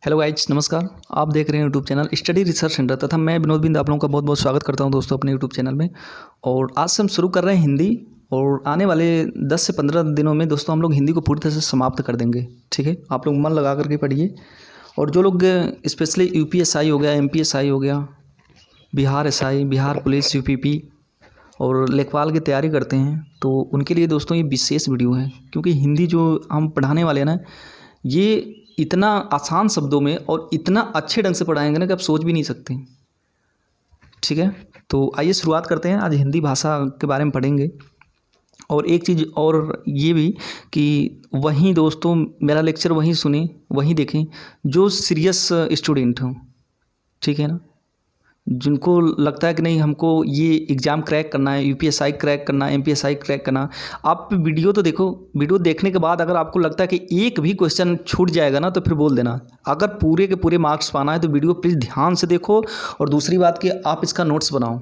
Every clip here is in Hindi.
हेलो गाइज, नमस्कार। आप देख रहे हैं YouTube channel study research centre तथा मैं विनोद बिंद आप लोगों का बहुत बहुत स्वागत करता हूं दोस्तों अपने यूट्यूब चैनल में। और आज से हम शुरू कर रहे हैं हिंदी, और आने वाले 10 से 15 दिनों में दोस्तों हम लोग हिंदी को पूरी तरह से समाप्त कर देंगे। ठीक है, आप लोग मन लगा करके पढ़िए। और जो लोग स्पेशली यूपीएसआई हो गया, एमपीएसआई हो गया, Bihar SI, Bihar police, UPP और लेखपाल की तैयारी करते हैं, तो उनके लिए दोस्तों ये विशेष वीडियो है। क्योंकि हिंदी जो हम पढ़ाने वाले हैं ना, ये इतना आसान शब्दों में और इतना अच्छे ढंग से पढ़ाएंगे ना कि आप सोच भी नहीं सकते। ठीक है, तो आइए शुरुआत करते हैं। आज हिंदी भाषा के बारे में पढ़ेंगे। और एक चीज़ और ये भी कि वहीं दोस्तों मेरा लेक्चर वहीं सुने, वहीं देखें जो सीरियस स्टूडेंट हों। ठीक है ना, जिनको लगता है कि नहीं हमको ये एग्ज़ाम क्रैक करना है, यूपीएसआई क्रैक करना है, एमपीएसआई क्रैक करना। आप वीडियो तो देखो, वीडियो देखने के बाद अगर आपको लगता है कि एक भी क्वेश्चन छूट जाएगा ना, तो फिर बोल देना। अगर पूरे के पूरे मार्क्स पाना है तो वीडियो प्लीज़ ध्यान से देखो। और दूसरी बात कि आप इसका नोट्स बनाओ।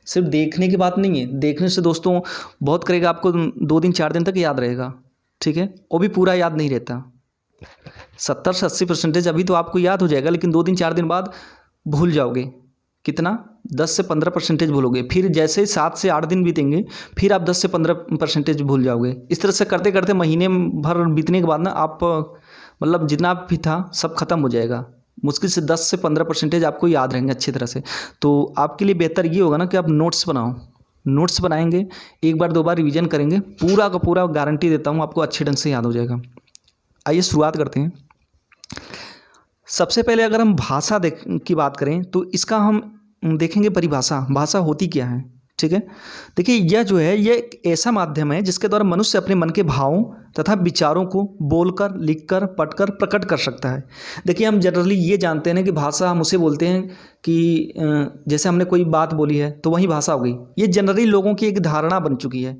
सिर्फ देखने की बात नहीं है, देखने से दोस्तों बहुत करेगा, आपको 2 दिन 4 दिन तक याद रहेगा। ठीक है, वो भी पूरा याद नहीं रहता। 70 से 80% अभी तो आपको याद हो जाएगा, लेकिन 2 दिन 4 दिन बाद भूल जाओगे। कितना? 10 से 15% भूलोगे। फिर जैसे 7 से 8 दिन बीतेंगे, फिर आप 10 से 15% भूल जाओगे। इस तरह से करते करते महीने भर बीतने के बाद ना आप मतलब जितना भी था सब खत्म हो जाएगा। मुश्किल से 10 से 15% आपको याद रहेंगे अच्छी तरह से। तो आपके लिए बेहतर ये होगा ना कि आप नोट्स बनाओ। नोट्स बनाएंगे, एक बार 2 बार रिविजन करेंगे, पूरा का पूरा गारंटी देता हूँ आपको अच्छे ढंग से याद हो जाएगा। आइए शुरुआत करते हैं। सबसे पहले अगर हम भाषा की बात करें तो इसका हम देखेंगे परिभाषा। भाषा होती क्या है? ठीक है, देखिए यह जो है ये एक ऐसा माध्यम है जिसके द्वारा मनुष्य अपने मन के भावों तथा विचारों को बोलकर, लिखकर, पढ़कर प्रकट कर सकता है। देखिए हम जनरली ये जानते हैं कि भाषा हम उसे बोलते हैं कि जैसे हमने कोई बात बोली है तो वही भाषा हो गई। ये जनरली लोगों की एक धारणा बन चुकी है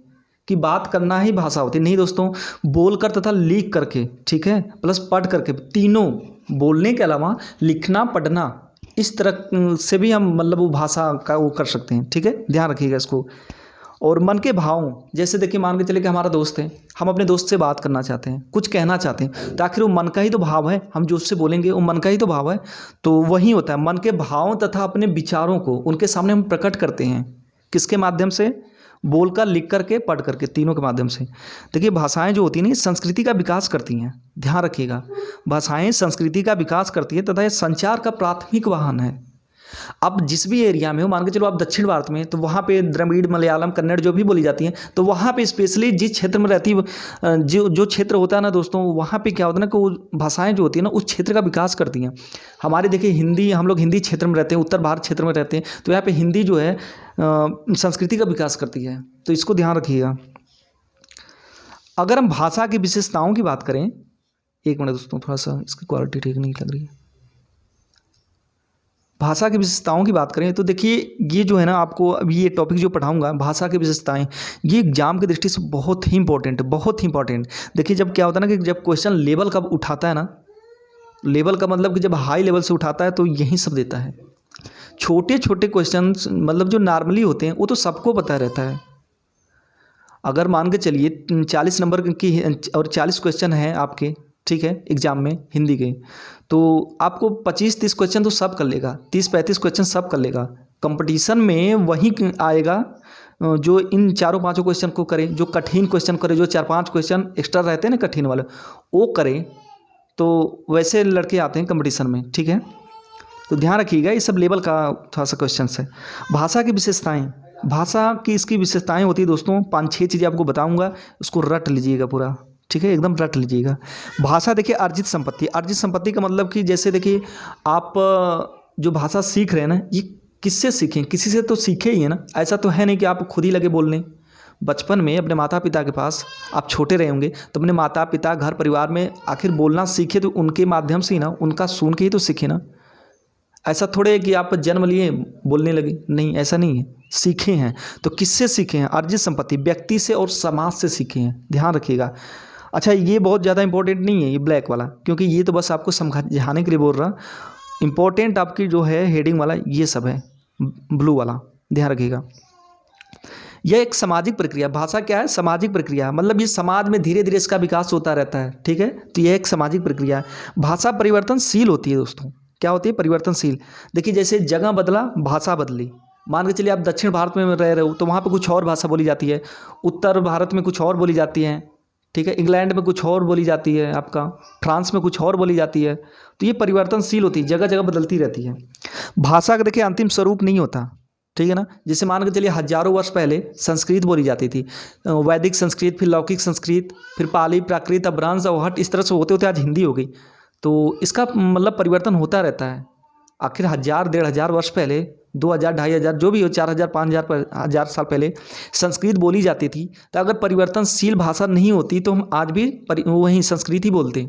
कि बात करना ही भाषा होती है। नहीं दोस्तों, बोलकर तथा लिख करके, ठीक है, प्लस पढ़ करके, तीनों, बोलने के अलावा लिखना, पढ़ना, इस तरह से भी हम मतलब वो भाषा का वो कर सकते हैं। ठीक है, ध्यान रखिएगा इसको। और मन के भाव, जैसे देखिए मान के चले कि हमारा दोस्त है, हम अपने दोस्त से बात करना चाहते हैं, कुछ कहना चाहते हैं, तो आखिर वो मन का ही तो भाव है। हम जो उससे बोलेंगे वो मन का ही तो भाव है। तो वही होता है, मन के भाव तथा अपने विचारों को उनके सामने हम प्रकट करते हैं। किसके माध्यम से? बोलकर, लिख करके, पढ़ करके, तीनों के माध्यम से। देखिए भाषाएं जो होती हैं संस्कृति का विकास करती हैं। ध्यान रखिएगा, भाषाएं संस्कृति का विकास करती है तथा यह संचार का प्राथमिक वाहन है। अब जिस भी एरिया में हो, मान के चलो आप दक्षिण भारत में, तो वहाँ पे द्रविड़, मलयालम, कन्नड़ जो भी बोली जाती हैं, तो वहाँ पे स्पेशली जिस क्षेत्र में रहती जो क्षेत्र होता है ना दोस्तों, वहाँ पे क्या होता है ना कि वो भाषाएं जो होती हैं ना उस क्षेत्र का विकास करती हैं। हमारे देखिए हिंदी, हम लोग हिंदी क्षेत्र में रहते हैं, उत्तर भारत क्षेत्र में रहते हैं, तो यहाँ पे हिंदी जो है संस्कृति का विकास करती है। तो इसको ध्यान रखिएगा। अगर हम भाषा की विशेषताओं की बात करें, एक मिनट दोस्तों, थोड़ा सा इसकी क्वालिटी ठीक नहीं लग रही है। भाषा की विशेषताओं की बात करें तो देखिए ये जो है ना, आपको अभी ये टॉपिक जो पढ़ाऊंगा भाषा की विशेषताएं, ये एग्जाम की दृष्टि से बहुत ही इंपॉर्टेंट है, बहुत ही इंपॉर्टेंट। देखिए जब क्या होता है ना कि जब क्वेश्चन लेवल का उठाता है ना, लेवल का मतलब कि जब हाई लेवल से उठाता है तो यही सब देता है। छोटे छोटे क्वेश्चन मतलब जो नॉर्मली होते हैं वो तो सबको पता रहता है। अगर मान के चलिए 40 नंबर की और 40 क्वेश्चन हैं आपके, ठीक है, एग्जाम में हिंदी के, तो आपको 25-30 क्वेश्चन तो सब कर लेगा, 30-35 क्वेश्चन सब कर लेगा। कंपटीशन में वही आएगा जो इन 4-5 क्वेश्चन को करे, जो कठिन क्वेश्चन करे, जो 4-5 क्वेश्चन एक्स्ट्रा रहते हैं ना कठिन वाले, वो करे। तो वैसे लड़के आते हैं कंपटीशन में। ठीक है, तो ध्यान रखिएगा, ये सब लेवल का थोड़ा सा क्वेश्चन है। भाषा की विशेषताएँ, भाषा की इसकी विशेषताएँ होती है दोस्तों, 5-6 चीज़ें आपको बताऊँगा, उसको रट लीजिएगा पूरा। ठीक है, एकदम रट लीजिएगा। भाषा देखिए अर्जित संपत्ति। अर्जित संपत्ति का मतलब कि जैसे देखिए आप जो भाषा सीख रहे हैं ना, ये किससे सीखें? किसी से तो सीखे ही है ना। ऐसा तो है नहीं कि आप खुद ही लगे बोलने। बचपन में अपने माता पिता के पास आप छोटे रहे होंगे, तो अपने माता पिता, घर परिवार में आखिर बोलना सीखे तो उनके माध्यम से ही ना, उनका सुन के ही तो सीखे ना। ऐसा थोड़े है कि आप जन्म लिए बोलने लगे, नहीं, ऐसा नहीं है, सीखे हैं। तो किससे सीखे हैं? अर्जित संपत्ति, व्यक्ति से और समाज से सीखे हैं। ध्यान रखिएगा। अच्छा, ये बहुत ज़्यादा इंपॉर्टेंट नहीं है ये ब्लैक वाला, क्योंकि ये तो बस आपको समझाने के लिए बोल रहा। इंपॉर्टेंट आपकी जो है हेडिंग वाला ये सब है, ब्लू वाला, ध्यान रखिएगा। यह एक सामाजिक प्रक्रिया, भाषा क्या है, सामाजिक प्रक्रिया, मतलब ये समाज में धीरे धीरे इसका विकास होता रहता है, ठीक है। तो यह एक सामाजिक प्रक्रिया है। भाषा परिवर्तनशील होती है दोस्तों। क्या होती है? परिवर्तनशील। देखिए जैसे जगह बदला, भाषा बदली। मान के चलिए आप दक्षिण भारत में रह रहे हो तो वहाँ पे कुछ और भाषा बोली जाती है, उत्तर भारत में कुछ और बोली जाती है, ठीक है। इंग्लैंड में कुछ और बोली जाती है, आपका फ्रांस में कुछ और बोली जाती है। तो ये परिवर्तनशील होती है, जगह जगह बदलती रहती है। भाषा का देखिए अंतिम स्वरूप नहीं होता, ठीक है ना। जैसे मान के चलिए हजारों वर्ष पहले संस्कृत बोली जाती थी, वैदिक संस्कृत, फिर लौकिक संस्कृत, फिर पाली, प्राकृत, अपभ्रंश, अवहट, इस तरह से होते होते आज हिंदी हो गई। तो इसका मतलब परिवर्तन होता रहता है। आखिर 1000 1500 वर्ष पहले, 2000 2500 जो भी हो, 4000 5000 साल पहले संस्कृत बोली जाती थी। तो अगर परिवर्तनशील भाषा नहीं होती तो हम आज भी वही संस्कृत ही बोलते,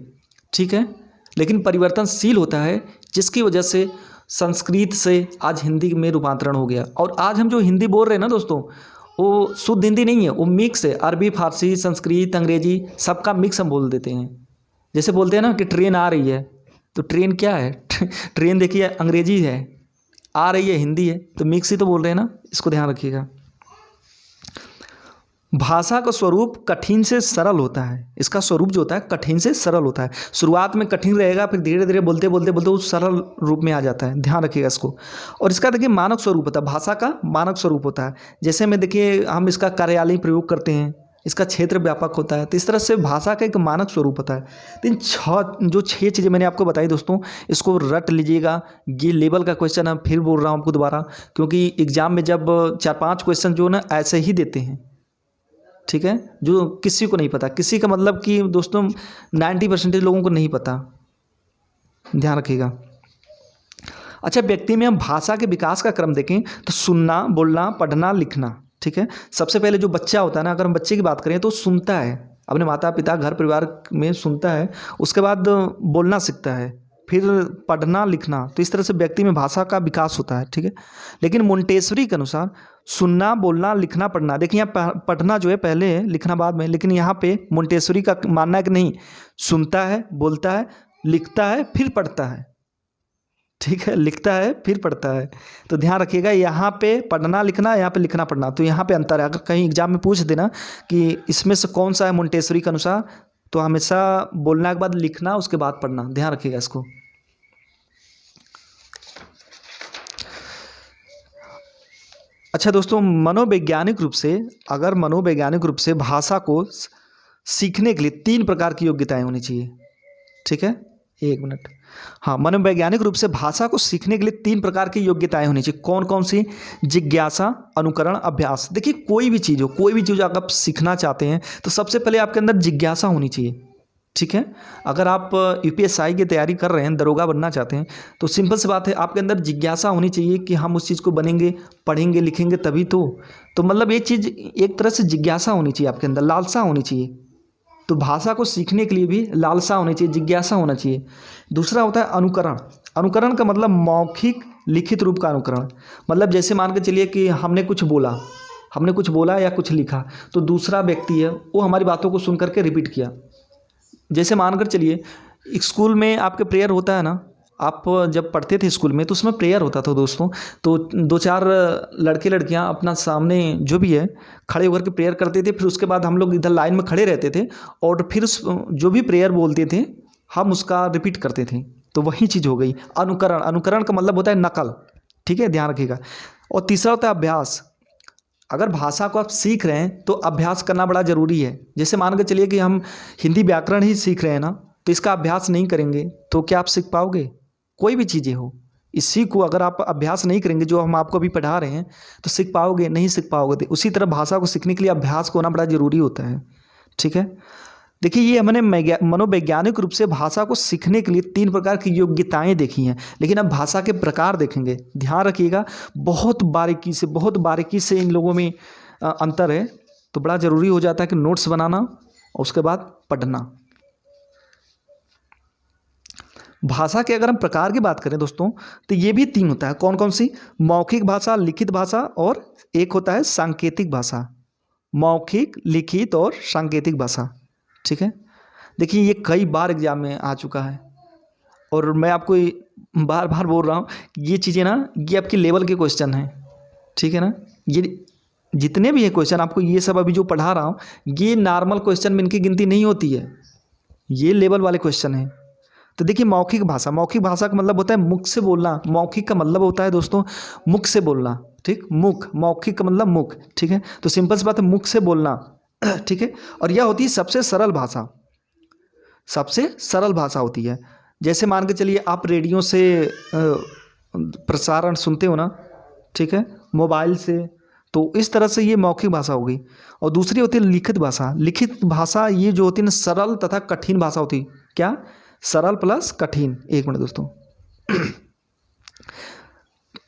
ठीक है। लेकिन परिवर्तनशील होता है जिसकी वजह से संस्कृत से आज हिंदी में रूपांतरण हो गया। और आज हम जो हिंदी बोल रहे हैं ना दोस्तों, वो शुद्ध हिंदी नहीं है, वो मिक्स है। अरबी, फारसी, संस्कृत, अंग्रेजी सबका मिक्स हम बोल देते हैं। जैसे बोलते हैं ना कि ट्रेन आ रही है, तो ट्रेन क्या है? ट्रेन देखिए अंग्रेजी है, आ रही है हिंदी है, तो मिक्स ही तो बोल रहे हैं ना, इसको ध्यान रखिएगा। भाषा का स्वरूप कठिन से सरल होता है। इसका स्वरूप जो होता है कठिन से सरल होता है। शुरुआत में कठिन रहेगा, फिर धीरे धीरे बोलते बोलते बोलते वो सरल रूप में आ जाता है, ध्यान रखिएगा इसको। और इसका देखिए मानक स्वरूप होता है, भाषा का मानक स्वरूप होता है। जैसे में देखिए हम इसका कार्यालयीय प्रयोग करते हैं, इसका क्षेत्र व्यापक होता है। तो इस तरह से भाषा का एक मानक स्वरूप होता है। तो इन छह चीज़ें मैंने आपको बताई दोस्तों, इसको रट लीजिएगा। ये लेवल का क्वेश्चन है, फिर बोल रहा हूँ आपको दोबारा, क्योंकि एग्जाम में जब 4-5 क्वेश्चन जो ना ऐसे ही देते हैं, ठीक है, जो किसी को नहीं पता। किसी का मतलब कि दोस्तों 90% लोगों को नहीं पता, ध्यान रखिएगा। अच्छा, व्यक्ति में हम भाषा के विकास का क्रम देखें तो सुनना, बोलना, पढ़ना, लिखना, ठीक है। सबसे पहले जो बच्चा होता है ना, अगर हम बच्चे की बात करें तो सुनता है, अपने माता पिता घर परिवार में सुनता है, उसके बाद बोलना सीखता है, फिर पढ़ना लिखना। तो इस तरह से व्यक्ति में भाषा का विकास होता है, ठीक है। लेकिन मोंटेसरी के अनुसार सुनना, बोलना, लिखना, पढ़ना, देखिए यहाँ पढ़ना जो है पहले है, लिखना बाद में। लेकिन यहाँ पे मोंटेसरी का मानना है कि नहीं, सुनता है, बोलता है, लिखता है, फिर पढ़ता है, ठीक है। लिखता है फिर पढ़ता है। तो ध्यान रखिएगा, यहाँ पे पढ़ना लिखना, यहाँ पे लिखना पढ़ना, तो यहाँ पे अंतर है। अगर कहीं एग्जाम में पूछ देना कि इसमें से कौन सा है मोंटेसरी के अनुसार, तो हमेशा बोलना के बाद लिखना, उसके बाद पढ़ना, ध्यान रखिएगा इसको। अच्छा दोस्तों, मनोवैज्ञानिक रूप से, अगर मनोवैज्ञानिक रूप से भाषा को सीखने के लिए 3 प्रकार की योग्यताएं होनी चाहिए, ठीक है। 1 मिनट। हाँ, मनोवैज्ञानिक रूप से भाषा को सीखने के लिए 3 प्रकार की योग्यताएं होनी चाहिए। कौन कौन सी? जिज्ञासा, अनुकरण, अभ्यास। देखिए कोई भी चीज़ हो, कोई भी चीज़ अगर आप सीखना चाहते हैं तो सबसे पहले आपके अंदर जिज्ञासा होनी चाहिए, ठीक है। अगर आप यूपीएसआई की तैयारी कर रहे हैं, दरोगा बनना चाहते हैं, तो सिंपल सी बात है, आपके अंदर जिज्ञासा होनी चाहिए कि हम उस चीज़ को बनेंगे, पढ़ेंगे, लिखेंगे तभी तो मतलब ये चीज़ एक तरह से जिज्ञासा होनी चाहिए आपके अंदर, लालसा होनी चाहिए। तो भाषा को सीखने के लिए भी लालसा होनी चाहिए, जिज्ञासा होना चाहिए। दूसरा होता है अनुकरण। अनुकरण का मतलब मौखिक लिखित रूप का अनुकरण। मतलब जैसे मान के चलिए कि हमने कुछ बोला या कुछ लिखा, तो दूसरा व्यक्ति है वो हमारी बातों को सुन करके रिपीट किया। जैसे मानकर चलिए स्कूल में आपके प्रेयर होता है ना, आप जब पढ़ते थे स्कूल में तो उसमें प्रेयर होता था दोस्तों। तो 2-4 लड़के लड़कियां अपना सामने जो भी है खड़े होकर के प्रेयर करते थे। फिर उसके बाद हम लोग इधर लाइन में खड़े रहते थे और फिर जो भी प्रेयर बोलते थे हम उसका रिपीट करते थे। तो वही चीज़ हो गई अनुकरण। अनुकरण का मतलब होता है नकल, ठीक है, ध्यान रखिएगा। और तीसरा होता है अभ्यास। अगर भाषा को आप सीख रहे हैं तो अभ्यास करना बड़ा ज़रूरी है। जैसे मान के चलिए कि हम हिंदी व्याकरण ही सीख रहे हैं ना, तो इसका अभ्यास नहीं करेंगे तो क्या आप सीख पाओगे? कोई भी चीज़ें हो, इसी को अगर आप अभ्यास नहीं करेंगे, जो हम आपको अभी पढ़ा रहे हैं, तो सीख पाओगे? नहीं सीख पाओगे। तो उसी तरह भाषा को सीखने के लिए अभ्यास को होना बड़ा ज़रूरी होता है, ठीक है। देखिए ये हमने मनोवैज्ञानिक रूप से भाषा को सीखने के लिए 3 प्रकार की योग्यताएं देखी हैं। लेकिन अब भाषा के प्रकार देखेंगे, ध्यान रखिएगा, बहुत बारीकी से इन लोगों में अंतर है। तो बड़ा ज़रूरी हो जाता है कि नोट्स बनाना और उसके बाद पढ़ना। भाषा के अगर हम प्रकार की बात करें दोस्तों, तो ये भी 3 होता है। कौन कौन सी? मौखिक भाषा, लिखित भाषा और एक होता है सांकेतिक भाषा। मौखिक, लिखित और सांकेतिक भाषा, ठीक है। देखिए ये कई बार एग्जाम में आ चुका है और मैं आपको बार बार बोल रहा हूँ, ये चीज़ें ना ये आपके लेवल के क्वेश्चन हैं, ठीक है ना। जितने भी है क्वेश्चन आपको ये सब अभी जो पढ़ा रहा हूँ, ये नॉर्मल क्वेश्चन में इनकी गिनती नहीं होती है, ये लेवल वाले क्वेश्चन हैं। तो देखिए मौखिक भाषा, मौखिक भाषा का मतलब होता है मुख से बोलना। मौखिक का मतलब होता है दोस्तों मुख से बोलना, ठीक। मुख, मौखिक का मतलब मुख, ठीक है। तो सिंपल सी बात है, मुख से बोलना, ठीक है। और यह होती है सबसे सरल भाषा, सबसे सरल भाषा होती है। जैसे मान के चलिए आप रेडियो से प्रसारण सुनते हो ना, ठीक है, मोबाइल से, तो इस तरह से ये मौखिक भाषा होगी। और दूसरी होती है लिखित भाषा। लिखित भाषा ये जो होती है ना, सरल तथा कठिन भाषा होती है। क्या? सरल प्लस कठिन। एक मिनट दोस्तों।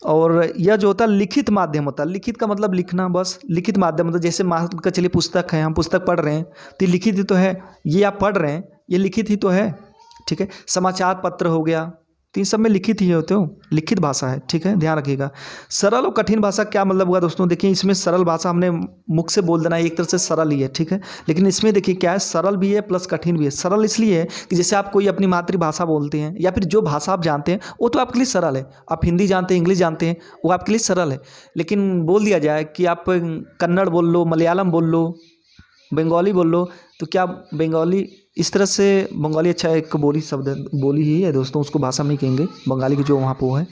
और यह जो होता है लिखित माध्यम होता है। लिखित का मतलब लिखना, बस। लिखित माध्यम मतलब जैसे मान का चलिए पुस्तक है, हम पुस्तक पढ़ रहे हैं तो ये लिखित ही तो है। ये आप पढ़ रहे हैं, ये लिखित ही तो है, ठीक है। समाचार पत्र हो गया, तो इन सब में लिखित ही होते हो, लिखित भाषा है, ठीक है, ध्यान रखिएगा। सरल और कठिन भाषा क्या मतलब हुआ दोस्तों? देखिए इसमें सरल भाषा हमने मुख से बोल देना है, एक तरह से सरल ही है, ठीक है। लेकिन इसमें देखिए क्या है, सरल भी है प्लस कठिन भी है। सरल इसलिए है कि जैसे आप कोई अपनी मातृभाषा बोलते हैं या फिर जो भाषा आप जानते हैं वो तो आपके लिए सरल है। आप हिंदी जानते हैं, इंग्लिश जानते हैं, वो आपके लिए सरल है। लेकिन बोल दिया जाए कि आप कन्नड़ बोल लो, मलयालम बोल लो, बंगाली बोल लो, तो क्या बंगाली इस तरह से, बंगाली अच्छा एक बोली शब्द है, बोली ही है दोस्तों, उसको भाषा में नहीं कहेंगे, बंगाली की जो वहाँ पर वो है,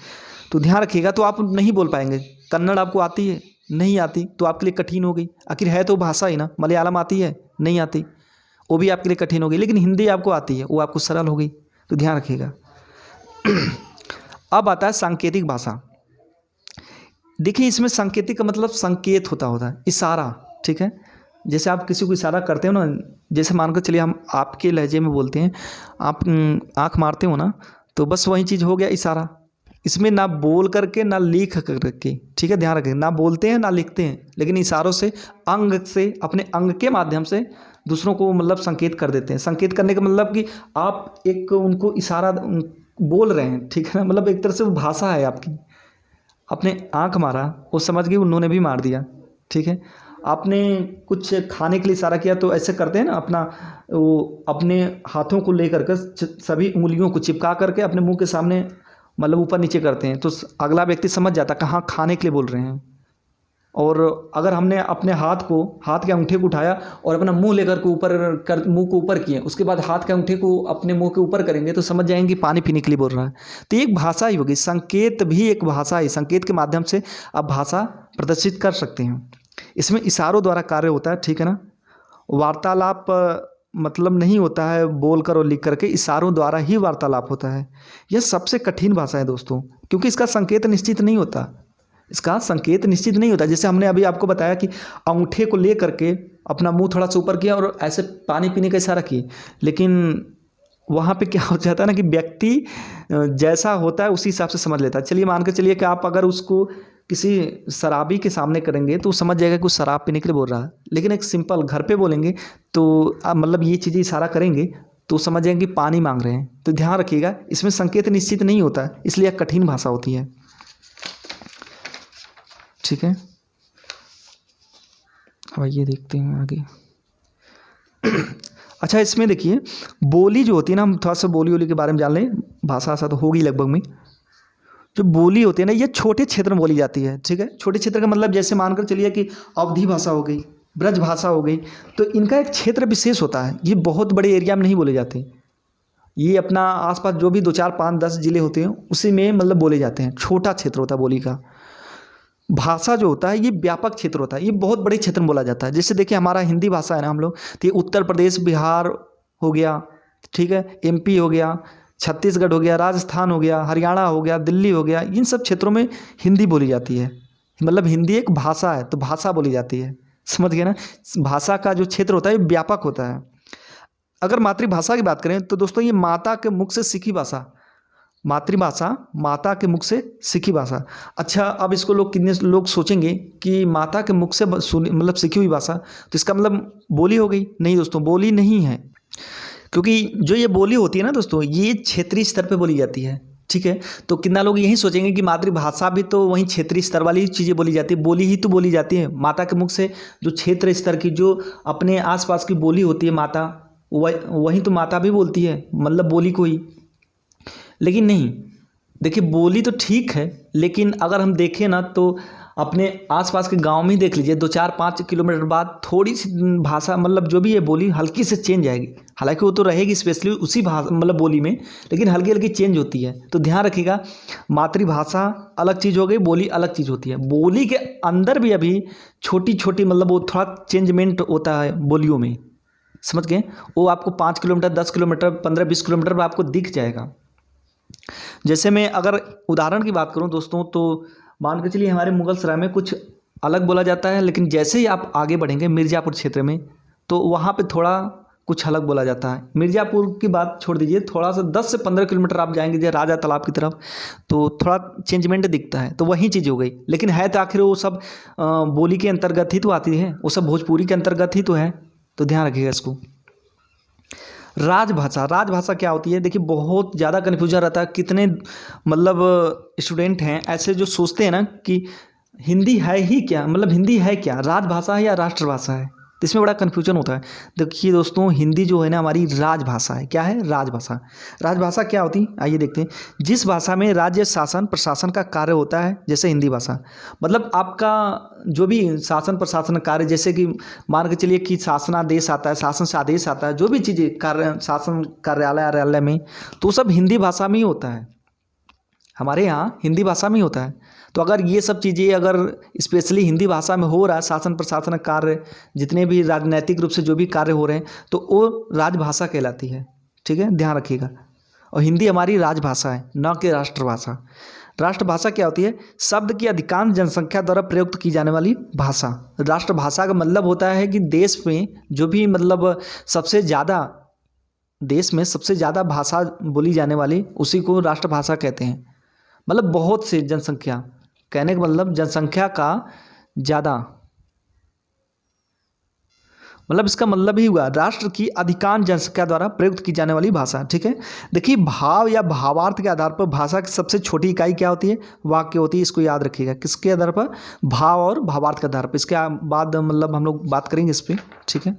तो ध्यान रखिएगा। तो आप नहीं बोल पाएंगे। कन्नड़ आपको आती है? नहीं आती, तो आपके लिए कठिन हो गई। आखिर है तो भाषा ही ना। मलयालम आती है? नहीं आती, वो भी आपके लिए कठिन हो गई। लेकिन हिंदी आपको आती है, वो आपको सरल हो गई। तो ध्यान रखिएगा। अब आता है सांकेतिक भाषा। देखिए इसमें सांकेतिक का मतलब संकेत होता है, इशारा, ठीक है। जैसे आप किसी को इशारा करते हो ना, जैसे मानकर चलिए हम आपके लहजे में बोलते हैं, आप आँख मारते हो ना, तो बस वही चीज़ हो गया, इशारा। इसमें ना बोल करके ना लिख करके, ठीक है, ध्यान रखें। ना बोलते हैं ना लिखते हैं, लेकिन इशारों से, अंग से, अपने अंग के माध्यम से दूसरों को मतलब संकेत कर देते हैं। संकेत करने का मतलब कि आप एक उनको इशारा बोल रहे हैं, ठीक है ना, मतलब एक तरह से वो भाषा है आपकी। आपने आँख मारा, वो समझ गई उन्होंने भी मार दिया, ठीक है। आपने कुछ खाने के लिए इशारा किया, तो ऐसे करते हैं ना, अपना वो अपने हाथों को लेकर के सभी उंगलियों को चिपका करके अपने मुंह के सामने मतलब ऊपर नीचे करते हैं, तो अगला व्यक्ति समझ जाता है कहाँ खाने के लिए बोल रहे हैं। और अगर हमने अपने हाथ के अंगूठे को उठाया और अपना मुंह लेकर के ऊपर कर, मुंह को ऊपर किए, उसके बाद हाथ के अंगूठे को अपने मुंह के ऊपर करेंगे, तो समझ जाएंगे पानी पीने के लिए बोल रहा है। तो एक भाषा ही होगी। संकेत भी एक भाषा है। संकेत के माध्यम से आप भाषा प्रदर्शित कर सकते हैं। इसमें इशारों द्वारा कार्य होता है, ठीक है ना। वार्तालाप मतलब नहीं होता है बोल कर और लिख करके, इशारों द्वारा ही वार्तालाप होता है। यह सबसे कठिन भाषा है दोस्तों, क्योंकि इसका संकेत निश्चित नहीं होता। इसका संकेत निश्चित नहीं होता। जैसे हमने अभी आपको बताया कि अंगूठे को ले करके अपना मुंह थोड़ा सा ऊपर किया और ऐसे पानी पीने का इशारा किए, लेकिन वहाँ पे क्या हो जाता है ना कि व्यक्ति जैसा होता है उसी हिसाब से समझ लेता है। चलिए मान के चलिए कि आप अगर उसको किसी शराबी के सामने करेंगे तो समझ जाएगा कि वो शराब पीने के लिए बोल रहा है। लेकिन एक सिंपल घर पे बोलेंगे तो आप मतलब ये चीज़ें इशारा करेंगे तो समझ जाएंगे कि पानी मांग रहे हैं। तो ध्यान रखिएगा, इसमें संकेत निश्चित नहीं होता है, इसलिए कठिन भाषा होती है, ठीक है। अब ये देखते हैं आगे। अच्छा, इसमें देखिए बोली जो होती है ना, हम थोड़ा सा बोली के बारे में जान लें। भाषा तो होगी लगभग में। जो बोली होती है ना, ये छोटे क्षेत्र में बोली जाती है, ठीक है। छोटे क्षेत्र का मतलब जैसे मानकर चलिए कि अवधी भाषा हो गई, ब्रज भाषा हो गई, तो इनका एक क्षेत्र विशेष होता है। ये बहुत बड़े एरिया में नहीं बोले जाते। ये अपना आसपास जो भी 2, 4, 5, 10 जिले होते हैं उसी में मतलब बोले जाते हैं। छोटा क्षेत्र होता है बोली का। भाषा जो होता है ये व्यापक क्षेत्र होता है, ये बहुत बड़े क्षेत्र में बोला जाता है। जैसे देखिए हमारा हिंदी भाषा है ना, हम लोग तो ये उत्तर प्रदेश, बिहार हो गया, ठीक है, एमपी हो गया, छत्तीसगढ़ हो गया, राजस्थान हो गया, हरियाणा हो गया, दिल्ली हो गया, इन सब क्षेत्रों में हिंदी बोली जाती है। मतलब हिंदी एक भाषा है, तो भाषा बोली जाती है, समझ गए ना। भाषा का जो क्षेत्र होता है ये व्यापक होता है। अगर मातृभाषा की बात करें तो दोस्तों ये माता के मुख से सीखी भाषा, मातृभाषा माता के मुख से सीखी भाषा। अच्छा, अब इसको कितने लोग सोचेंगे कि माता के मुख से मतलब सीखी हुई भाषा, तो इसका मतलब बोली हो गई। नहीं दोस्तों, बोली नहीं है, क्योंकि जो ये बोली होती है ना दोस्तों, ये क्षेत्रीय स्तर पे बोली जाती है, ठीक है। तो कितना लोग यही सोचेंगे कि मातृभाषा भी तो वहीं क्षेत्रीय स्तर वाली चीज़ें बोली जाती है, बोली ही तो बोली जाती है। माता के मुख से जो क्षेत्र स्तर की, जो अपने आसपास की बोली होती है माता, वही तो माता भी बोलती है, मतलब बोली को ही। लेकिन नहीं, देखिए बोली तो ठीक है, लेकिन अगर हम देखें ना तो अपने आसपास के गांव में ही देख लीजिए, 2-4-5 किलोमीटर बाद थोड़ी सी भाषा मतलब जो भी है बोली हल्की से चेंज आएगी। हालांकि वो तो रहेगी स्पेशली उसी भाषा मतलब बोली में, लेकिन हल्की हल्की चेंज होती है। तो ध्यान रखिएगा, मातृभाषा अलग चीज़ हो गई, बोली अलग चीज़ होती है। बोली के अंदर भी अभी छोटी छोटी मतलब वो थोड़ा चेंजमेंट होता है बोलियों में, समझ गए। वो आपको 5 किलोमीटर, 10 किलोमीटर, 15-20 किलोमीटर पर आपको दिख जाएगा। जैसे मैं अगर उदाहरण की बात करूं दोस्तों, तो मान के चलिए हमारे मुगलसराय में कुछ अलग बोला जाता है, लेकिन जैसे ही आप आगे बढ़ेंगे मिर्ज़ापुर क्षेत्र में, तो वहाँ पे थोड़ा कुछ अलग बोला जाता है। मिर्ज़ापुर की बात छोड़ दीजिए, थोड़ा सा 10 से 15 किलोमीटर आप जाएंगे जैसे राजा तालाब की तरफ, तो थोड़ा चेंजमेंट दिखता है। तो वही चीज़ हो गई, लेकिन है तो आखिर वो सब बोली के अंतर्गत ही तो आती है, वो सब भोजपुरी के अंतर्गत ही तो है। तो ध्यान रखिएगा इसको। राजभाषा, राजभाषा क्या होती है? देखिए बहुत ज़्यादा कन्फ्यूजन रहता है। कितने मतलब स्टूडेंट हैं ऐसे जो सोचते हैं ना कि हिंदी है ही क्या, मतलब हिंदी है क्या, राजभाषा है या राष्ट्रभाषा है, तो इसमें बड़ा कन्फ्यूजन होता है। देखिए दोस्तों, हिंदी जो है ना हमारी राजभाषा है। क्या है? राजभाषा। राजभाषा क्या होती है आइए देखते हैं। जिस भाषा में राज्य शासन प्रशासन का कार्य होता है, जैसे हिंदी भाषा, मतलब आपका जो भी शासन प्रशासन कार्य, जैसे कि मान के चलिए कि शासनादेश आता है, शासन से आदेश आता है, जो भी चीज़ें कार्य शासन कार्यालय में, तो सब हिंदी भाषा में ही होता है। हमारे यहाँ हिंदी भाषा में ही होता है। तो अगर ये सब चीज़ें अगर स्पेशली हिंदी भाषा में हो रहा है, शासन प्रशासन कार्य जितने भी राजनैतिक रूप से जो भी कार्य हो रहे हैं, तो वो राजभाषा कहलाती है। ठीक है, ध्यान रखिएगा। और हिंदी हमारी राजभाषा है, न कि राष्ट्रभाषा। राष्ट्रभाषा क्या होती है? शब्द की अधिकांश जनसंख्या द्वारा प्रयुक्त की जाने वाली भाषा। राष्ट्रभाषा का मतलब होता है कि देश में जो भी मतलब सबसे ज़्यादा, देश में सबसे ज़्यादा भाषा बोली जाने वाली, उसी को राष्ट्रभाषा कहते हैं। मतलब बहुत से जनसंख्या, कहने का मतलब जनसंख्या का ज़्यादा, मतलब इसका मतलब ही हुआ राष्ट्र की अधिकांश जनसंख्या द्वारा प्रयुक्त की जाने वाली भाषा। ठीक है, देखिए भाव या भावार्थ के आधार पर भाषा की सबसे छोटी इकाई क्या होती है? वाक्य होती है। इसको याद रखिएगा, किसके आधार पर? भाव और भावार्थ के आधार पर। इसके बाद मतलब हम लोग बात करेंगे इस पर। ठीक है,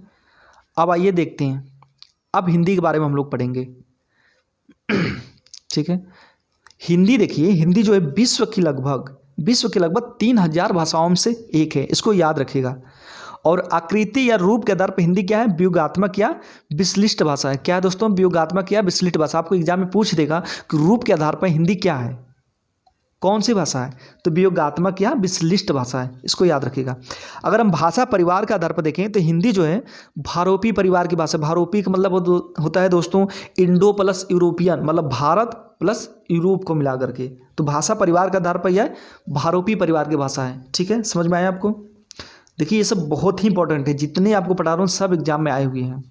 अब आइए देखते हैं, अब हिंदी के बारे में हम लोग पढ़ेंगे। ठीक है, हिंदी देखिए, हिंदी जो है विश्व की लगभग 3000 भाषाओं में से एक है। इसको याद रखिएगा। और आकृति या रूप के आधार पर हिंदी क्या है? व्यूहात्मक या विश्लिष्ट भाषा है। क्या है दोस्तों? व्यूहात्मक या विश्लिष्ट भाषा। आपको एग्जाम में पूछ देगा कि रूप के आधार पर हिंदी क्या है, कौन सी भाषा है, तो व्यूहात्मक या विश्लिष्ट भाषा है। इसको याद रखिएगा। अगर हम भाषा परिवार के आधार पर देखें तो हिंदी जो है भारोपी परिवार की भाषा। भारोपी का मतलब होता है दोस्तों इंडो प्लस यूरोपियन, मतलब भारत प्लस यूरोप को मिला करके। तो भाषा परिवार के आधार पर यह भारोपी परिवार की भाषा है। ठीक है, समझ में आया आपको? देखिए ये सब बहुत ही इंपॉर्टेंट है, जितने आपको पढ़ा रहा हूँ सब एग्जाम में आए हुए हैं।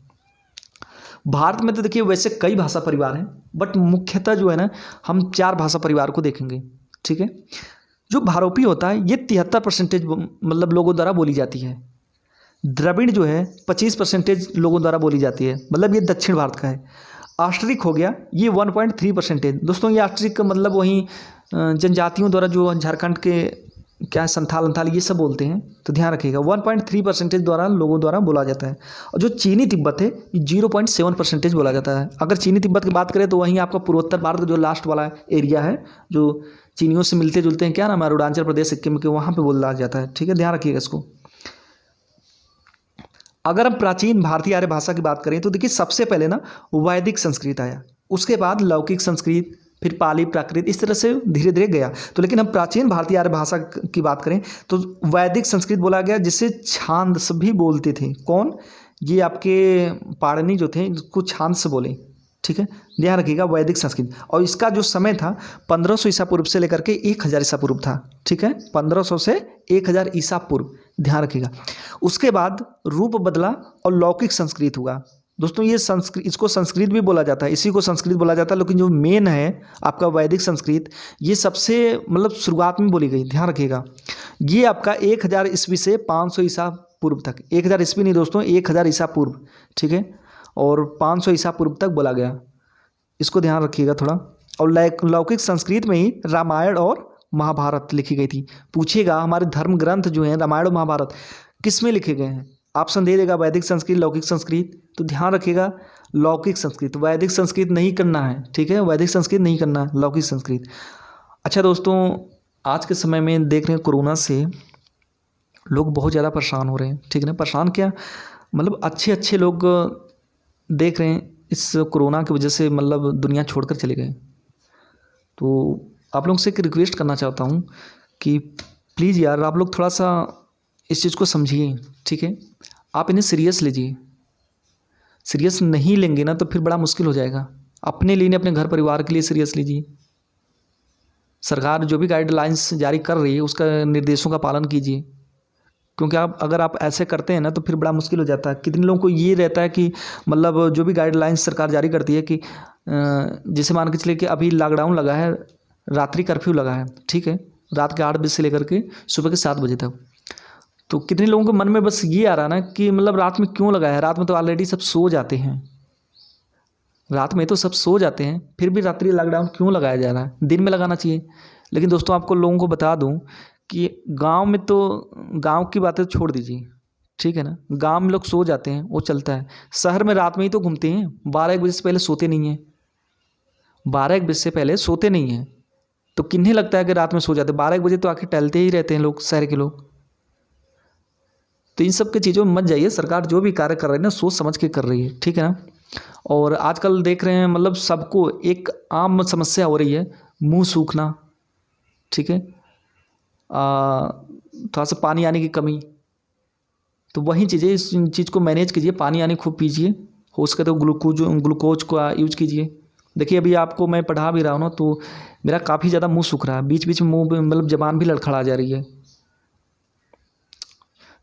भारत में तो देखिए वैसे कई भाषा परिवार हैं, बट मुख्यतः जो है ना हम 4 भाषा परिवार को देखेंगे। ठीक है, जो भारोपी होता है ये 73% मतलब लोगों द्वारा बोली जाती है। द्रविड़ जो है 25% लोगों द्वारा बोली जाती है, मतलब ये दक्षिण भारत का है। आस्ट्रिक हो गया ये 1.3%। दोस्तों ये आस्ट्रिक का मतलब वहीं जनजातियों द्वारा जो झारखंड के क्या है संथाल ये सब बोलते हैं, तो ध्यान रखिएगा 1.3% द्वारा लोगों द्वारा बोला जाता है। और जो चीनी तिब्बत है ये 0.7% बोला जाता है। अगर चीनी तिब्बत की बात करें तो वहीं आपका पूर्वोत्तर भारत का जो लास्ट वाला एरिया है, जो चीनियों से मिलते जुलते हैं, क्या नाम है, अरुणाचल प्रदेश, सिक्किम के, वहाँ पे बोला जाता है। ठीक है, ध्यान रखिएगा इसको। अगर हम प्राचीन भारतीय आर्य भाषा की बात करें तो देखिए सबसे पहले ना वैदिक संस्कृत आया, उसके बाद लौकिक संस्कृत, फिर पाली, प्राकृत, इस तरह से धीरे धीरे गया। तो लेकिन हम प्राचीन भारतीय आर्य भाषा की बात करें तो वैदिक संस्कृत बोला गया, जिसे छांदस भी बोलते थे। कौन? ये आपके पाणिनि जो थे, इसको छांदस बोले। ठीक है, ध्यान रखिएगा वैदिक संस्कृत। और इसका जो समय था 1500 ईसा पूर्व से लेकर के 1000 ईसा पूर्व था। ठीक है, 1500 से 1000 ईसा पूर्व, ध्यान रखिएगा। उसके बाद रूप बदला और लौकिक संस्कृत हुआ। दोस्तों ये संस्कृत, इसको संस्कृत भी बोला जाता है, इसी को संस्कृत बोला जाता है, लेकिन जो मेन है आपका वैदिक संस्कृत, ये सबसे मतलब शुरुआत में बोली गई। ध्यान रखिएगा, ये आपका 1000 ईस्वी से 500 ईसा पूर्व तक, 1000 ईस्वी नहीं दोस्तों, 1000 ईसा पूर्व। ठीक है, और 500 ईसा पूर्व तक बोला गया, इसको ध्यान रखिएगा थोड़ा। और लौकिक संस्कृत में ही रामायण और महाभारत लिखी गई थी। पूछिएगा हमारे धर्म ग्रंथ जो हैं रामायण और महाभारत किस में लिखे गए हैं, ऑप्शन दे देगा वैदिक संस्कृत, लौकिक संस्कृत। तो ध्यान रखिएगा लौकिक संस्कृत, वैदिक संस्कृत नहीं करना है। ठीक है, वैदिक संस्कृत नहीं करना है, लौकिक संस्कृत। अच्छा दोस्तों आज के समय में देख रहे हैं कोरोना से लोग बहुत ज़्यादा परेशान हो रहे हैं, ठीक है ना। परेशान क्या, मतलब अच्छे अच्छे लोग देख रहे हैं इस कोरोना की वजह से मतलब दुनिया छोड़कर चले गए। तो आप लोगों से एक रिक्वेस्ट करना चाहता हूँ कि प्लीज़ यार आप लोग थोड़ा सा इस चीज़ को समझिए, ठीक है। आप इन्हें सीरियस लीजिए। सीरियस नहीं लेंगे ना तो फिर बड़ा मुश्किल हो जाएगा। अपने लिए नहीं, अपने घर परिवार के लिए सीरियस लीजिए। सरकार जो भी गाइडलाइंस जारी कर रही है उसका निर्देशों का पालन कीजिए, क्योंकि अगर आप ऐसे करते हैं ना तो फिर बड़ा मुश्किल हो जाता है। कितने लोगों को ये रहता है कि मतलब जो भी गाइडलाइंस सरकार जारी करती है कि जैसे मान के चलिए कि अभी लॉकडाउन लगा है, रात्रि कर्फ्यू लगा है, ठीक है, रात के 8 बजे से लेकर के सुबह के 7 बजे तक। तो कितने लोगों के मन में बस ये आ रहा है ना कि मतलब रात में क्यों लगा है, रात में तो ऑलरेडी सब सो जाते हैं, रात में तो सब सो जाते हैं, फिर भी रात्रि लॉकडाउन क्यों लगाया जा रहा है, दिन में लगाना चाहिए। लेकिन दोस्तों आपको लोगों को बता दूं कि गांव में तो, गांव की बातें छोड़ दीजिए, ठीक है ना, गांव में लोग सो जाते हैं, वो चलता है। शहर में रात में ही तो घूमते हैं, 12-1 बजे से पहले सोते नहीं हैं, 12-1 बजे से पहले सोते नहीं हैं। तो किन्हें लगता है कि रात में सो जाते, 12-1 बजे तो आके टहलते ही रहते हैं लोग, शहर के लोग। तो इन सब की चीज़ों में मत जाइए। सरकार जो भी कार्य कर रही है ना सोच समझ के कर रही है, ठीक है ना। और आजकल देख रहे हैं मतलब सबको एक आम समस्या हो रही है, मुंह सूखना, ठीक है, थोड़ा सा पानी आने की कमी। तो वही चीज़ें, इस चीज़ को मैनेज कीजिए, पानी आने खूब पीजिए, हो सके तो ग्लूकोज का यूज कीजिए। देखिए अभी आपको मैं पढ़ा भी रहा हूँ ना तो मेरा काफ़ी ज़्यादा मुंह सूख रहा है, बीच बीच में मुंह मतलब जबान भी लड़खड़ा जा रही है।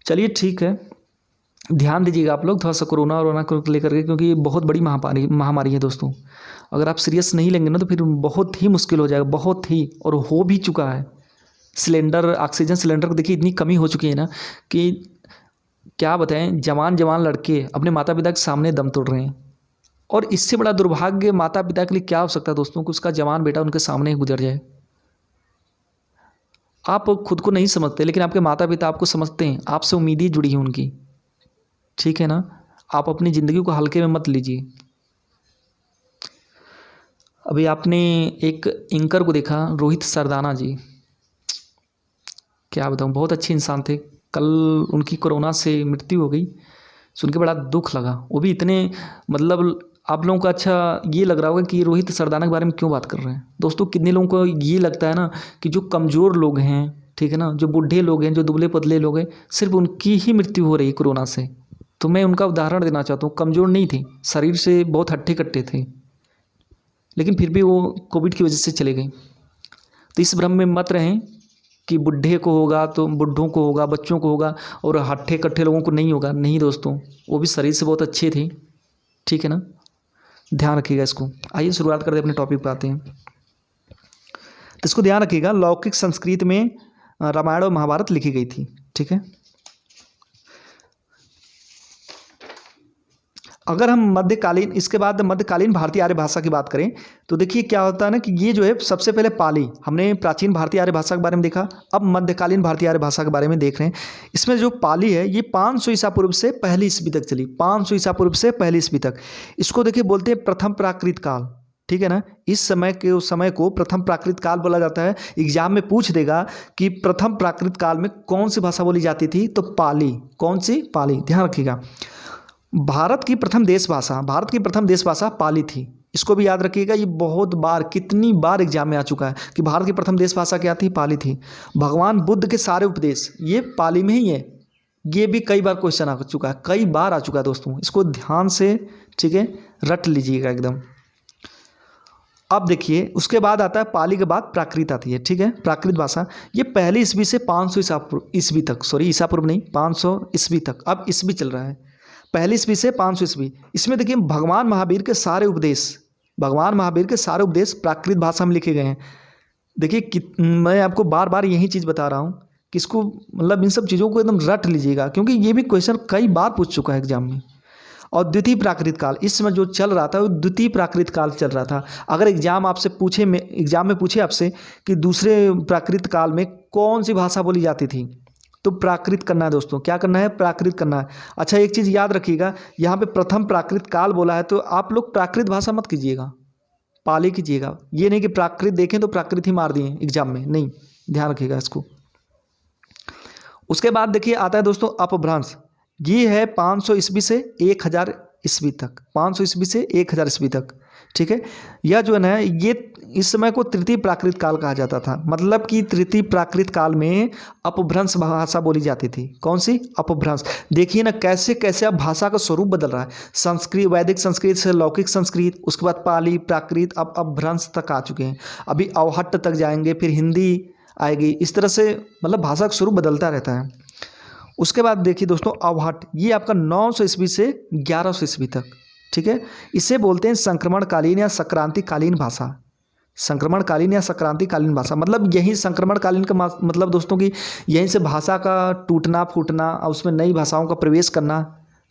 चलिए ठीक है, ध्यान दीजिएगा आप लोग थोड़ा सा कोरोना वरोना को लेकर के, क्योंकि ये बहुत बड़ी महामारी है दोस्तों। अगर आप सीरियस नहीं लेंगे ना तो फिर बहुत ही मुश्किल हो जाएगा, बहुत ही, और हो भी चुका है। सिलेंडर, ऑक्सीजन सिलेंडर को देखिए इतनी कमी हो चुकी है ना कि क्या बताएं, जवान जवान लड़के अपने माता पिता के सामने दम तोड़ रहे हैं। और इससे बड़ा दुर्भाग्य माता पिता के लिए क्या हो सकता है दोस्तों, कि उसका जवान बेटा उनके सामने ही गुजर जाए। आप खुद को नहीं समझते लेकिन आपके माता पिता आपको समझते हैं, आपसे उम्मीदें जुड़ी हैं उनकी, ठीक है ना। आप अपनी ज़िंदगी को हल्के में मत लीजिए। अभी आपने एक एंकर को देखा, रोहित सरदाना जी, क्या बताऊं, बहुत अच्छे इंसान थे। कल उनकी कोरोना से मृत्यु हो गई, सुन के बड़ा दुख लगा। वो भी इतने, मतलब आप लोगों को अच्छा ये लग रहा होगा कि रोहित सरदाना के बारे में क्यों बात कर रहे हैं। दोस्तों कितने लोगों को ये लगता है ना कि जो कमज़ोर लोग हैं, ठीक है ना, जो बूढ़े लोग हैं, जो दुबले पतले लोग हैं, सिर्फ उनकी ही मृत्यु हो रही है कोरोना से। तो मैं उनका उदाहरण देना चाहता हूँ। कमज़ोर नहीं थे, शरीर से बहुत हट्टे कट्टे थे, लेकिन फिर भी वो कोविड की वजह से चले गए। तो इस भ्रम में मत रहें कि बूढ़े को होगा तो बूढ़ों को होगा, बच्चों को होगा, और हट्टे कट्टे लोगों को नहीं होगा। नहीं दोस्तों, वो भी शरीर से बहुत अच्छे थे, ठीक है ना। ध्यान रखिएगा इसको। आइए शुरुआत करते हैं, अपने टॉपिक पे आते हैं। तो इसको ध्यान रखिएगा, लौकिक संस्कृत में रामायण और महाभारत लिखी गई थी, ठीक है। अगर हम मध्यकालीन, इसके बाद मध्यकालीन भारतीय आर्य भाषा की बात करें तो देखिए क्या होता है ना कि ये जो है सबसे पहले पाली, हमने प्राचीन भारतीय आर्य भाषा के बारे में देखा, अब मध्यकालीन भारतीय आर्य भाषा के बारे में देख रहे हैं। इसमें जो पाली है ये 500 ईसा पूर्व से पहली ईस्वी तक चली, 500 ईसा पूर्व से पहली ईस्वी तक। इसको देखिए बोलते हैं प्रथम प्राकृत काल, ठीक है ना। इस समय के, उस समय को प्रथम प्राकृत काल बोला जाता है। एग्जाम में पूछ देगा कि प्रथम प्राकृत काल में कौन सी भाषा बोली जाती थी, तो पाली। कौन सी? पाली। ध्यान रखिएगा, भारत की प्रथम देश भाषा, भारत की प्रथम देश भाषा पाली थी। इसको भी याद रखिएगा, ये बहुत बार, कितनी बार एग्जाम में आ चुका है कि भारत की प्रथम देश भाषा क्या थी, पाली थी। भगवान बुद्ध के सारे उपदेश ये पाली में ही है, ये भी कई बार क्वेश्चन आ चुका है, कई बार आ चुका है दोस्तों। इसको ध्यान से, ठीक है, रट लीजिएगा एकदम। अब देखिए उसके बाद आता है, पाली के बाद प्राकृत आती है, ठीक है। प्राकृत भाषा ये पहली ईस्वी से 500 ईस्वी तक, सॉरी ईसा पूर्व नहीं, 500 ईस्वी तक, अब ईस्वी चल रहा है, पहली ईस्वी से 500 ईस्वी। इसमें देखिए भगवान महावीर के सारे उपदेश, भगवान महावीर के सारे उपदेश प्राकृत भाषा में लिखे गए हैं। देखिए मैं आपको बार बार यही चीज़ बता रहा हूँ कि इसको, मतलब इन सब चीज़ों को एकदम रट लीजिएगा, क्योंकि ये भी क्वेश्चन कई बार पूछ चुका है एग्जाम में। और द्वितीय प्राकृत काल, इस समय जो चल रहा था वो द्वितीय प्राकृत काल चल रहा था। अगर एग्जाम आपसे पूछे, एग्जाम में पूछे आपसे कि दूसरे प्राकृत काल में कौन सी भाषा बोली जाती थी, तो प्राकृत करना है दोस्तों। क्या करना है? प्राकृत करना है। अच्छा एक चीज़ याद रखिएगा, यहाँ पे प्रथम प्राकृत काल बोला है तो आप लोग प्राकृत भाषा मत कीजिएगा, पाली कीजिएगा। ये नहीं कि प्राकृत देखें तो प्राकृत ही मार दिए एग्जाम में, नहीं, ध्यान रखिएगा इसको। उसके बाद देखिए आता है दोस्तों अपभ्रंश। ये है 500 ईस्वी से 1000 ईस्वी तक, 500 ईस्वी से 1000 ईस्वी तक, ठीक है। यह जो है ना, ये इस समय को तृतीय प्राकृत काल कहा जाता था। मतलब कि तृतीय प्राकृत काल में अपभ्रंश भाषा बोली जाती थी। कौन सी? अपभ्रंश। देखिए ना कैसे कैसे अब भाषा का स्वरूप बदल रहा है। संस्कृत, वैदिक संस्कृत से लौकिक संस्कृत, उसके बाद पाली, प्राकृत, अब अपभ्रंश तक आ चुके हैं। अभी अवहट्ट तक जाएंगे, फिर हिंदी आएगी। इस तरह से मतलब भाषा का स्वरूप बदलता रहता है। उसके बाद देखिए दोस्तों अवहट्ट, ये आपका 900 ईस्वी से 1100 ईस्वी तक, ठीक है। इसे बोलते हैं संक्रमणकालीन या संक्रांतिकालीन भाषा। संक्रमणकालीन या संक्रांतिकालीन भाषा मतलब यही संक्रमणकालीन का मतलब दोस्तों की यहीं से भाषा का टूटना फूटना और उसमें नई भाषाओं का प्रवेश करना,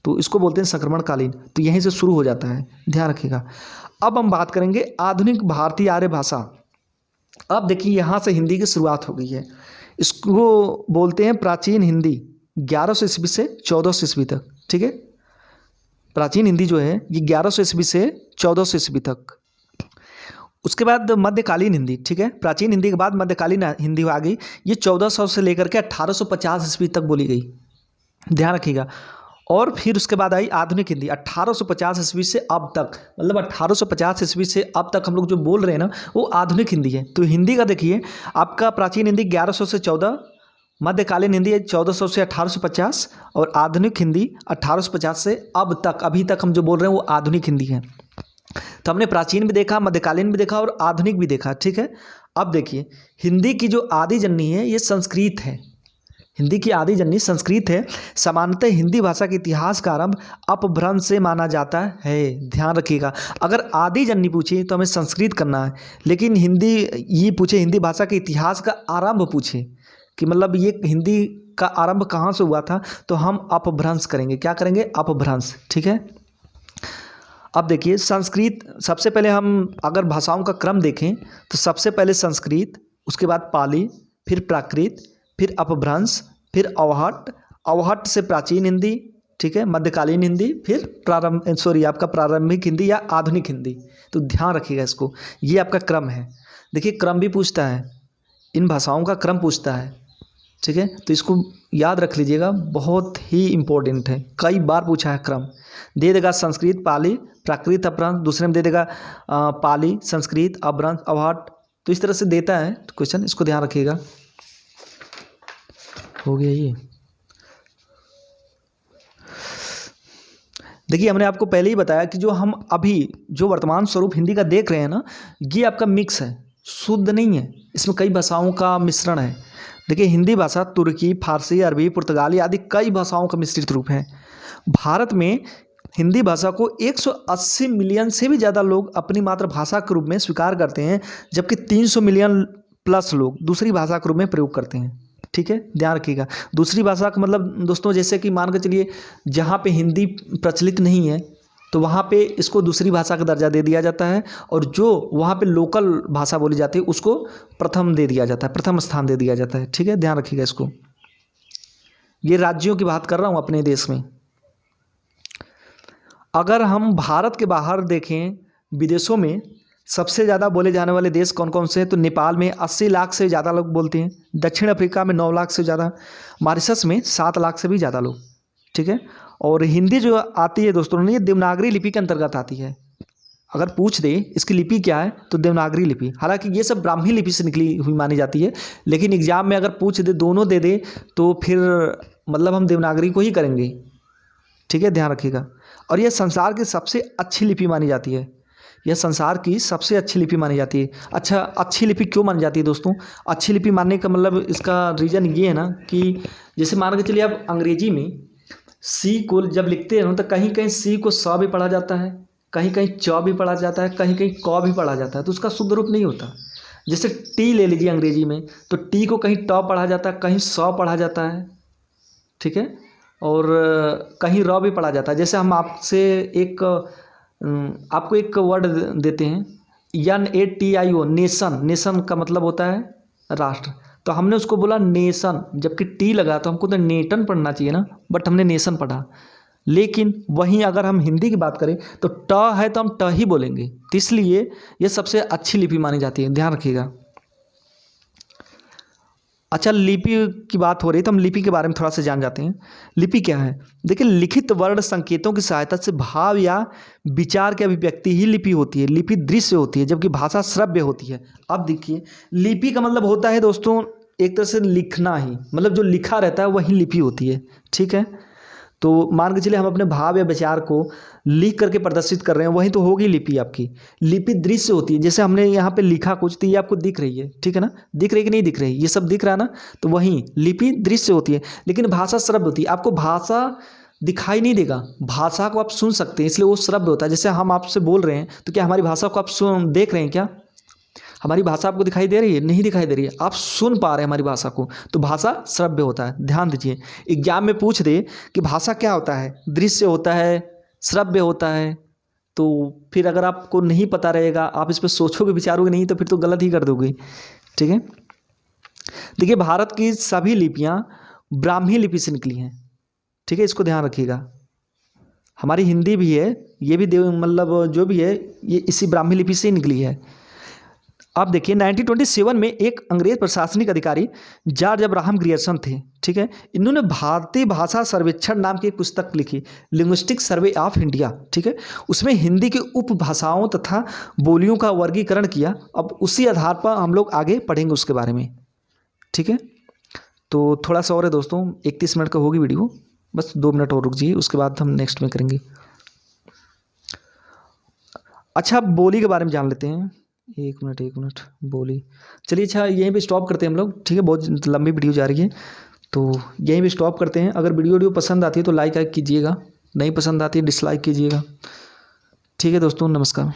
तो इसको बोलते हैं संक्रमणकालीन। तो यहीं से शुरू हो जाता है, ध्यान रखिएगा। अब हम बात करेंगे आधुनिक भारतीय आर्य भाषा। अब देखिए यहाँ से हिंदी की शुरुआत हो गई है। इसको बोलते हैं प्राचीन हिंदी, 1100 ईस्वी से 1400 ईस्वी तक, ठीक है। प्राचीन हिंदी जो है ये 1100 ईस्वी से 1400 ईस्वी तक। उसके बाद मध्यकालीन हिंदी, ठीक है। प्राचीन हिंदी के बाद मध्यकालीन हिंदी आ गई। ये 1400 से लेकर के 1850 ईस्वी तक बोली गई, ध्यान रखिएगा। और फिर उसके बाद आई आधुनिक हिंदी 1850 ईस्वी से अब तक। मतलब 1850 ईस्वी से अब तक हम लोग जो बोल रहे हैं ना वो आधुनिक हिंदी है। तो हिंदी का देखिए आपका प्राचीन हिंदी 1100 से 14, मध्यकालीन हिंदी 1400 से 1850 और आधुनिक हिंदी 1850 से अब तक, अभी तक हम जो बोल रहे हैं वो आधुनिक हिंदी है। तो हमने प्राचीन भी देखा, मध्यकालीन भी देखा और आधुनिक भी देखा, ठीक है। अब देखिए हिंदी की जो आदि जननी है ये संस्कृत है। हिंदी की आदि जननी संस्कृत है। सामान्यतः हिंदी भाषा के इतिहास का आरंभ अपभ्रंश से माना जाता है, ध्यान रखिएगा। अगर आदि जननी पूछे तो हमें संस्कृत करना है, लेकिन हिंदी ये पूछे हिंदी भाषा के इतिहास का आरंभ पूछे कि मतलब ये हिंदी का आरंभ कहाँ से हुआ था, तो हम अपभ्रंश करेंगे। क्या करेंगे? अपभ्रंश, ठीक है। अब देखिए संस्कृत, सबसे पहले हम अगर भाषाओं का क्रम देखें तो सबसे पहले संस्कृत, उसके बाद पाली, फिर प्राकृत, फिर अपभ्रंश, फिर अवहट्ट, अवहट्ट से प्राचीन हिंदी, ठीक है, मध्यकालीन हिंदी, फिर आपका प्रारंभिक हिंदी या आधुनिक हिंदी। तो ध्यान रखिएगा इसको, ये आपका क्रम है। देखिए क्रम भी पूछता है, इन भाषाओं का क्रम पूछता है, ठीक है। तो इसको याद रख लीजिएगा, बहुत ही इम्पोर्टेंट है, कई बार पूछा है क्रम। दे देगा संस्कृत, पाली, प्राकृत, अपभ्रंश, दूसरे में दे देगा पाली, संस्कृत, अपभ्रंश, अवहट्ट। तो इस तरह से देता है क्वेश्चन, इसको ध्यान रखिएगा। हो गया ये। देखिए हमने आपको पहले ही बताया कि जो हम अभी जो वर्तमान स्वरूप हिंदी का देख रहे हैं ना, ये आपका मिक्स है, शुद्ध नहीं है, इसमें कई भाषाओं का मिश्रण है। देखिए हिंदी भाषा तुर्की, फारसी, अरबी, पुर्तगाली आदि कई भाषाओं का मिश्रित रूप है। भारत में हिंदी भाषा को 180 मिलियन से भी ज़्यादा लोग अपनी मातृभाषा के रूप में स्वीकार करते हैं, जबकि 300 मिलियन प्लस लोग दूसरी भाषा के रूप में प्रयोग करते हैं, ठीक है। ध्यान रखिएगा, दूसरी भाषा का मतलब दोस्तों जैसे कि मान के चलिए जहाँ पे हिंदी प्रचलित नहीं है तो वहाँ पे इसको दूसरी भाषा का दर्जा दे दिया जाता है, और जो वहाँ पे लोकल भाषा बोली जाती है उसको प्रथम दे दिया जाता है, प्रथम स्थान दे दिया जाता है, ठीक है। ध्यान रखिएगा इसको, ये राज्यों की बात कर रहा हूँ अपने देश में। अगर हम भारत के बाहर देखें, विदेशों में सबसे ज़्यादा बोले जाने वाले देश कौन कौन से हैं, तो नेपाल में 80 लाख से ज़्यादा लोग बोलते हैं, दक्षिण अफ्रीका में 9 लाख से ज़्यादा, मॉरिशस में 7 लाख से भी ज़्यादा लोग, ठीक है। और हिंदी जो आती है दोस्तों, ये देवनागरी लिपि के अंतर्गत आती है। अगर पूछ दे इसकी लिपि क्या है तो देवनागरी लिपि, हालांकि ये सब ब्राह्मी लिपि से निकली हुई मानी जाती है, लेकिन एग्जाम में अगर पूछ दे, दोनों दे दे, तो फिर मतलब हम देवनागरी को ही करेंगे, ठीक है। ध्यान रखिएगा। और यह संसार की सबसे अच्छी लिपि मानी जाती है, यह संसार की सबसे अच्छी लिपि मानी जाती है। अच्छा, अच्छी लिपि क्यों मानी जाती है दोस्तों? अच्छी लिपि मानने का मतलब इसका रीज़न ये है ना कि जैसे मान के चलिए आप अंग्रेजी में सी को जब लिखते हैं तो कहीं कहीं सी को स भी पढ़ा जाता है, कहीं कहीं च भी पढ़ा जाता है, कहीं कहीं क भी पढ़ा जाता है, तो उसका शुद्ध रूप नहीं होता। जैसे टी ले लीजिए अंग्रेजी में, तो टी को कहीं ट पढ़ा जाता है, कहीं स पढ़ा जाता है, ठीक है, और कहीं र भी पढ़ा जाता है। जैसे हम आपको एक वर्ड देते हैं NATIO, नेशन, नेशन का मतलब होता है राष्ट्र, तो हमने उसको बोला नेशन, जबकि टी लगा तो हमको तो नेटन पढ़ना चाहिए ना, बट हमने नेशन पढ़ा। लेकिन वहीं अगर हम हिंदी की बात करें तो ट है तो हम ट ही बोलेंगे, तो इसलिए ये सबसे अच्छी लिपि मानी जाती है, ध्यान रखिएगा। अच्छा, लिपि की बात हो रही है तो हम लिपि के बारे में थोड़ा सा जान जाते हैं। लिपि क्या है? देखिए, लिखित वर्ण संकेतों की सहायता से भाव या विचार की अभिव्यक्ति ही लिपि होती है। लिपि दृश्य होती है जबकि भाषा श्रव्य होती है। अब देखिए, लिपि का मतलब होता है दोस्तों एक तरह से लिखना ही, मतलब जो लिखा रहता है वही लिपि होती है। ठीक है, तो मान के चलिए हम अपने भाव या विचार को लिख करके प्रदर्शित कर रहे हैं, वही तो होगी लिपि आपकी। लिपि दृश्य होती है, जैसे हमने यहाँ पे लिखा कुछ तो ये आपको दिख रही है, ठीक है ना, दिख रही है कि नहीं दिख रही, ये सब दिख रहा है ना, तो वही लिपि दृश्य होती है। लेकिन भाषा श्रव्य होती है, आपको भाषा दिखाई नहीं देगा, भाषा को आप सुन सकते हैं, इसलिए वो श्रव्य होता है। जैसे हम आपसे बोल रहे हैं तो क्या हमारी भाषा को आप सुन देख रहे हैं क्या? हमारी भाषा आपको दिखाई दे रही है? नहीं दिखाई दे रही है, आप सुन पा रहे हैं हमारी भाषा को, तो भाषा श्रव्य होता है। ध्यान दीजिए, एग्जाम में पूछ दे कि भाषा क्या होता है, दृश्य होता है, श्रव्य होता है, तो फिर अगर आपको नहीं पता रहेगा, आप इस पर सोचोगे विचारोगे नहीं, तो फिर तो गलत ही कर दोगे। ठीक है, देखिए भारत की सभी लिपियां ब्राह्मी लिपि से निकली हैं। ठीक है, इसको ध्यान रखिएगा। हमारी हिंदी भी है, ये भी देव मतलब जो भी है ये इसी ब्राह्मी लिपि से ही निकली है। आप देखिए 1927 में एक अंग्रेज प्रशासनिक अधिकारी जॉर्ज अब्राहम ग्रियर्सन थे। ठीक है, इन्होंने भारतीय भाषा सर्वेक्षण नाम की एक पुस्तक लिखी, लिंग्विस्टिक सर्वे ऑफ इंडिया। ठीक है, उसमें हिंदी की उपभाषाओं तथा बोलियों का वर्गीकरण किया। अब उसी आधार पर हम लोग आगे पढ़ेंगे उसके बारे में। ठीक है, तो थोड़ा सा और है दोस्तों, 31 मिनट का होगी वीडियो, बस 2 मिनट और रुक जाइए, उसके बाद हम नेक्स्ट में करेंगे। अच्छा, बोली के बारे में जान लेते हैं। एक मिनट बोली, चलिए अच्छा यहीं पे स्टॉप करते हैं हम लोग। ठीक है, बहुत लंबी वीडियो जा रही है, तो यहीं पे स्टॉप करते हैं। अगर वीडियो पसंद आती है तो लाइक कीजिएगा, नहीं पसंद आती है डिसलाइक कीजिएगा। ठीक है दोस्तों, नमस्कार।